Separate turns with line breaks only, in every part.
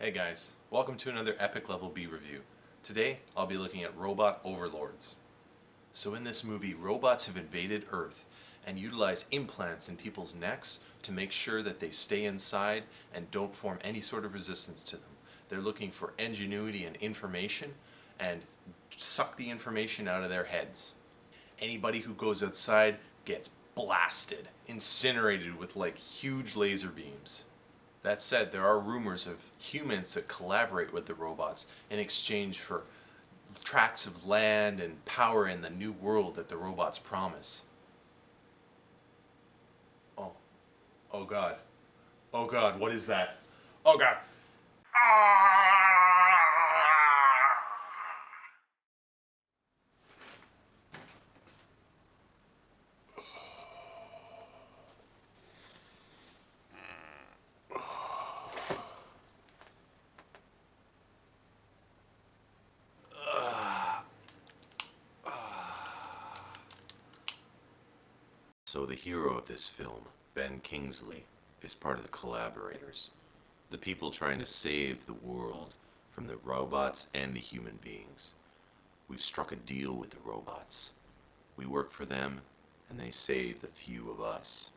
Hey guys, welcome to another Epic Level B review. Today, I'll be looking at Robot Overlords. So in this movie, robots have invaded Earth and utilize implants in people's necks to make sure that they stay inside and don't form any sort of resistance to them. They're looking for ingenuity and information and suck the information out of their heads. Anybody who goes outside gets blasted, incinerated with like huge laser beams. That said, there are rumors of humans that collaborate with the robots in exchange for tracts of land and power in the new world that the robots promise. Oh God. Oh God, what is that? Oh God. So the hero of this film, Ben Kingsley, is part of the Collaborators, the people trying to save the world from the robots and the human beings. We've struck a deal with the robots. We work for them, and they save the few of us.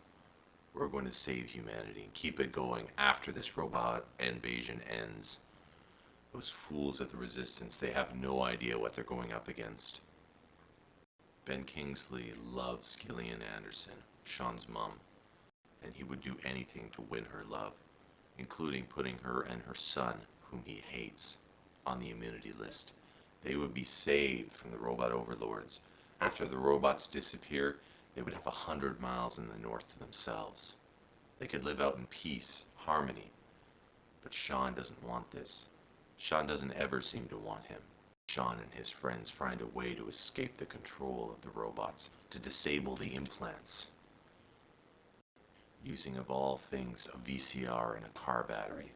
We're going to save humanity and keep it going after this robot invasion ends. Those fools at the Resistance, they have no idea what they're going up against. Ben Kingsley loves Gillian Anderson, Sean's mom, and he would do anything to win her love, including putting her and her son, whom he hates, on the immunity list. They would be saved from the Robot Overlords. After the robots disappear, they would have 100 miles in the north to themselves. They could live out in peace, harmony. But Sean doesn't want this. Sean doesn't ever seem to want him. Sean and his friends find a way to escape the control of the robots, to disable the implants, using of all things a VCR and a car battery.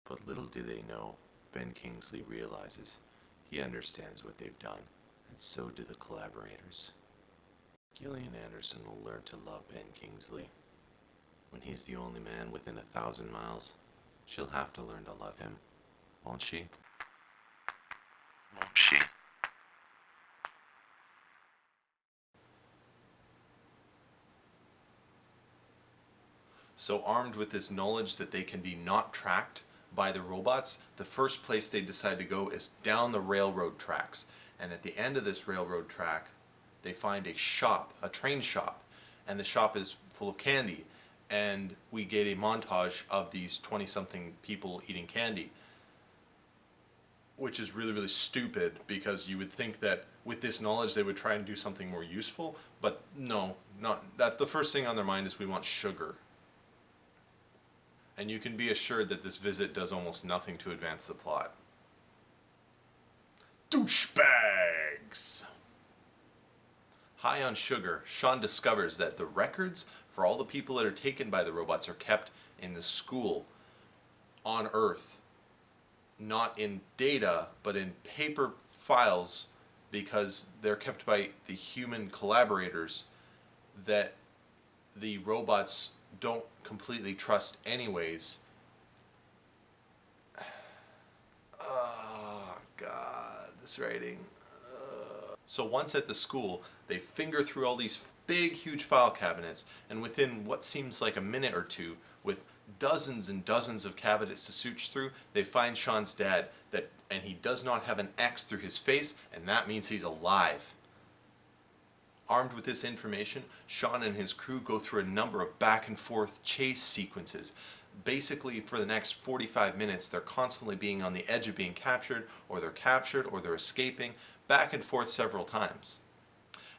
But little do they know, Ben Kingsley realizes he understands what they've done, and so do the Collaborators. Gillian Anderson will learn to love Ben Kingsley. When he's the only man within 1,000 miles, she'll have to learn to love him, won't she? Won't she? So armed with this knowledge that they can be not tracked by the robots, the first place they decide to go is down the railroad tracks. And at the end of this railroad track, they find a shop, a train shop, and the shop is full of candy. And we get a montage of these 20-something people eating candy, which is really, really stupid, because you would think that with this knowledge they would try and do something more useful, but no, not that. The first thing on their mind is we want sugar. And you can be assured that this visit does almost nothing to advance the plot. Douchebags! High on sugar, Sean discovers that the records for all the people that are taken by the robots are kept in the school on Earth. Not in data, but in paper files, because they're kept by the human collaborators that the robots don't completely trust anyways. Oh God, this writing. So once at the school, they finger through all these big, huge file cabinets, and within what seems like a minute or two, with dozens and dozens of cabinets to search through, they find Sean's dad, and he does not have an X through his face, and that means he's alive. Armed with this information, Sean and his crew go through a number of back and forth chase sequences. Basically, for the next 45 minutes, they're constantly being on the edge of being captured, or they're escaping, back and forth several times.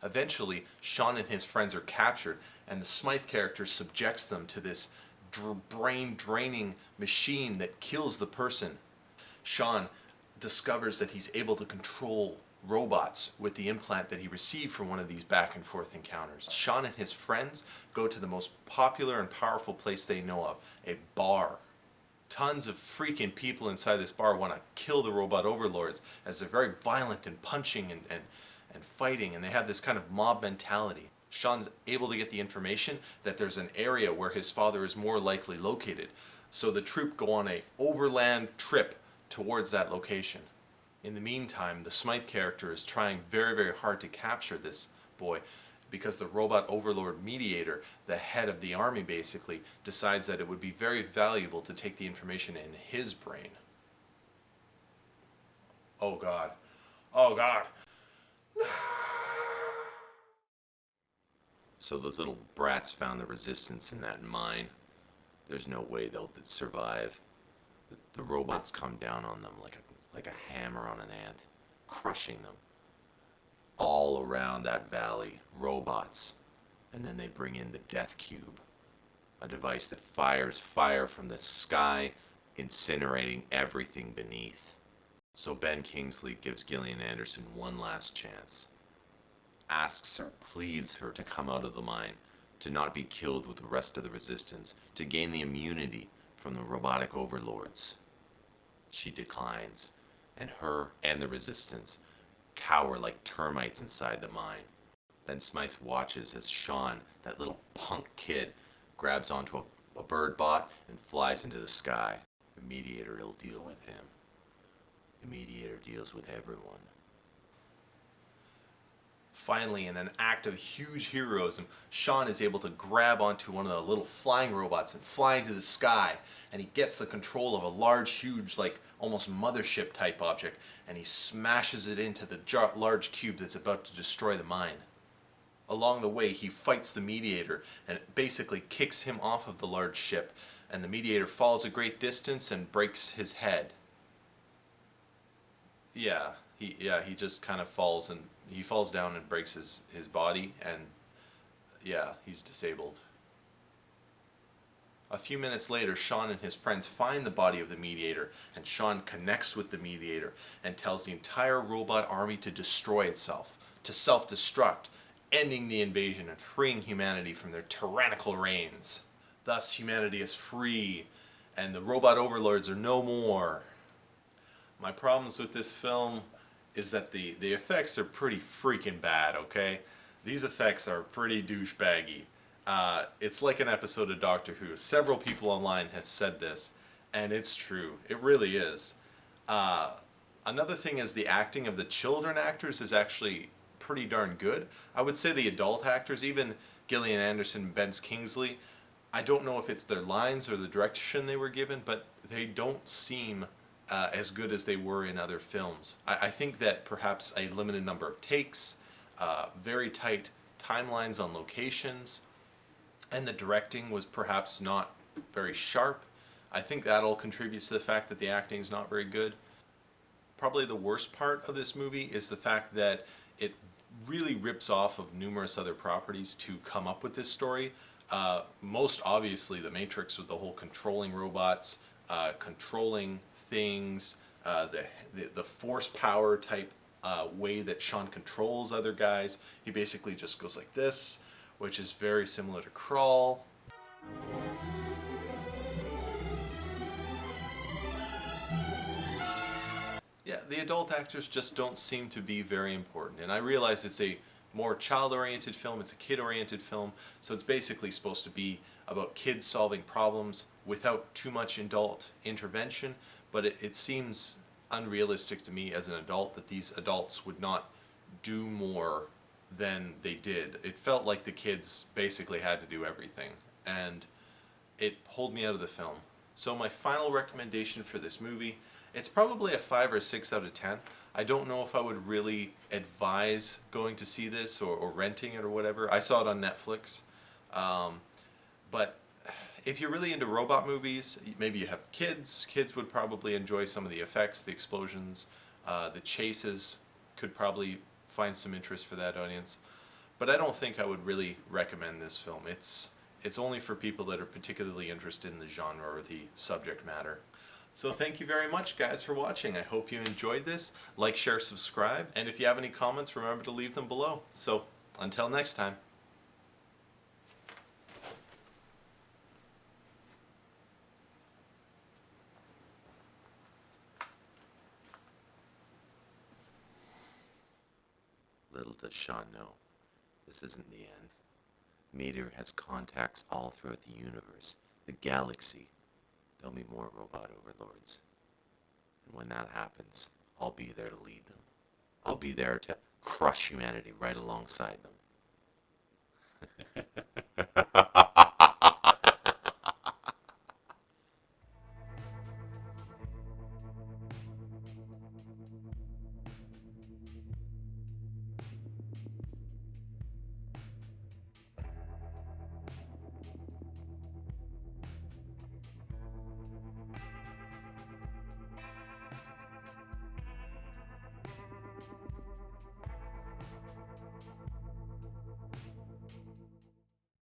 Eventually, Sean and his friends are captured, and the Smythe character subjects them to this brain-draining machine that kills the person. Sean discovers that he's able to control robots with the implant that he received from one of these back and forth encounters. Sean and his friends go to the most popular and powerful place they know of, a bar. Tons of freaking people inside this bar want to kill the Robot Overlords, as they're very violent and punching and fighting, and they have this kind of mob mentality. Sean's able to get the information that there's an area where his father is more likely located. So the troop go on a overland trip towards that location. In the meantime, the Smythe character is trying very, very hard to capture this boy because the Robot Overlord Mediator, the head of the army basically, decides that it would be very valuable to take the information in his brain. Oh God. Oh God. So those little brats found the resistance in that mine. There's no way they'll survive. The robots come down on them like a hammer on an ant, crushing them. All around that valley, robots. And then they bring in the Death Cube, a device that fires fire from the sky, incinerating everything beneath. So Ben Kingsley gives Gillian Anderson one last chance. Asks her, pleads her to come out of the mine, to not be killed with the rest of the resistance, to gain the immunity from the robotic overlords. She declines, and her and the resistance cower like termites inside the mine. Then Smythe watches as Sean, that little punk kid, grabs onto a bird bot and flies into the sky. The Mediator will deal with him. The Mediator deals with everyone. Finally, in an act of huge heroism, Sean is able to grab onto one of the little flying robots and fly into the sky, and he gets the control of a large, huge, like almost mothership type object, and he smashes it into the large cube that's about to destroy the mine. Along the way, he fights the Mediator and basically kicks him off of the large ship, and the Mediator falls a great distance and breaks his head. He just kind of falls, and he falls down and breaks his body, and he's disabled. A few minutes later, Sean and his friends find the body of the Mediator, and Sean connects with the Mediator and tells the entire robot army to destroy itself, to self-destruct, ending the invasion and freeing humanity from their tyrannical reigns. Thus, humanity is free, and the Robot Overlords are no more. My problems with this film is that the effects are pretty freaking bad, okay? These effects are pretty douchebaggy. It's like an episode of Doctor Who. Several people online have said this, and it's true. It really is. Another thing is the acting of the children actors is actually pretty darn good. I would say the adult actors, even Gillian Anderson and Ben Kingsley, I don't know if it's their lines or the direction they were given, but they don't seem as good as they were in other films. I think that perhaps a limited number of takes, very tight timelines on locations, and the directing was perhaps not very sharp. I think that all contributes to the fact that the acting is not very good. Probably the worst part of this movie is the fact that it really rips off of numerous other properties to come up with this story. Most obviously The Matrix, with the whole controlling robots, controlling things, the force power type way that Sean controls other guys. He basically just goes like this, which is very similar to Crawl. Yeah, the adult actors just don't seem to be very important. And I realize it's a more child-oriented film, it's a kid-oriented film, so it's basically supposed to be about kids solving problems without too much adult intervention, but it seems unrealistic to me as an adult that these adults would not do more than they did. It felt like the kids basically had to do everything, and it pulled me out of the film. So my final recommendation for this movie, it's probably a 5 or 6 out of 10. I don't know if I would really advise going to see this or renting it or whatever. I saw it on Netflix. But if you're really into robot movies, maybe you have kids. Kids would probably enjoy some of the effects, the explosions, the chases could probably find some interest for that audience. But I don't think I would really recommend this film. It's only for people that are particularly interested in the genre or the subject matter. So thank you very much, guys, for watching. I hope you enjoyed this. Like, share, subscribe, and if you have any comments, remember to leave them below. So until next time. Little does Sean know, this isn't the end. Meteor has contacts all throughout the universe, the galaxy. there'll be more robot overlords. And when that happens, I'll be there to lead them. I'll be there to crush humanity right alongside them.